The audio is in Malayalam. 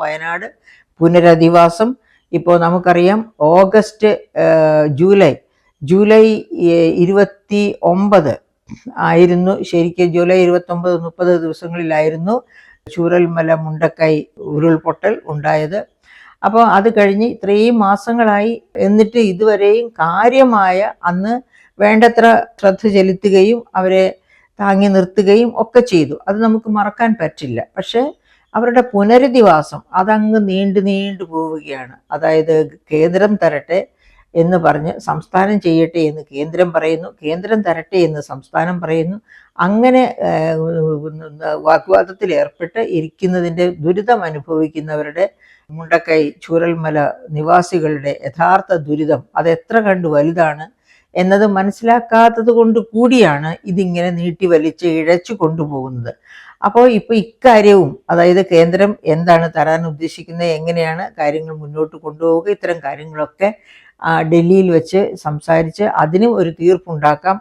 വയനാട് പുനരധിവാസം ഇപ്പോൾ നമുക്കറിയാം ഓഗസ്റ്റ് ജൂലൈ 29 ആയിരുന്നു. ശരിക്കും ജൂലൈ 29-30 ദിവസങ്ങളിലായിരുന്നു ചൂരൽമല മുണ്ടക്കൈ ഉരുൾപൊട്ടൽ ഉണ്ടായത്. അപ്പോൾ അത് കഴിഞ്ഞ് ഇത്രയും മാസങ്ങളായി, എന്നിട്ട് ഇതുവരെയും കാര്യമായ അന്ന് വേണ്ടത്ര ശ്രദ്ധ ചെലുത്തുകയും അവരെ താങ്ങി നിർത്തുകയും ഒക്കെ ചെയ്തു. അത് നമുക്ക് മറക്കാൻ പറ്റില്ല. പക്ഷെ അവരുടെ പുനരധിവാസം അതങ്ങ് നീണ്ടു പോവുകയാണ്. അതായത് കേന്ദ്രം തരട്ടെ എന്ന് പറഞ്ഞ് സംസ്ഥാനം ചെയ്യട്ടെ എന്ന് കേന്ദ്രം പറയുന്നു, കേന്ദ്രം തരട്ടെ എന്ന് സംസ്ഥാനം പറയുന്നു. അങ്ങനെ വാഗ്വാദത്തിൽ ഏർപ്പെട്ട് ഇരിക്കുന്നതിൻ്റെ ദുരിതം അനുഭവിക്കുന്നവരുടെ, മുണ്ടക്കൈ ചൂരൽമല നിവാസികളുടെ യഥാർത്ഥ ദുരിതം അത് എത്ര കണ്ട് വലുതാണ് എന്നത് മനസ്സിലാക്കാത്തത് കൊണ്ട് കൂടിയാണ് ഇതിങ്ങനെ നീട്ടിവലിച്ച് ഇഴച്ചു കൊണ്ടുപോകുന്നത്. അപ്പോൾ ഇപ്പോൾ ഇക്കാര്യവും, അതായത് കേന്ദ്രം എന്താണ് തരാൻ ഉദ്ദേശിക്കുന്നത്, എങ്ങനെയാണ് കാര്യങ്ങൾ മുന്നോട്ട് കൊണ്ടുപോവുക, ഇത്തരം കാര്യങ്ങളൊക്കെ ഡൽഹിയിൽ വെച്ച് സംസാരിച്ച് അതിനും ഒരു തീർപ്പുണ്ടാക്കാം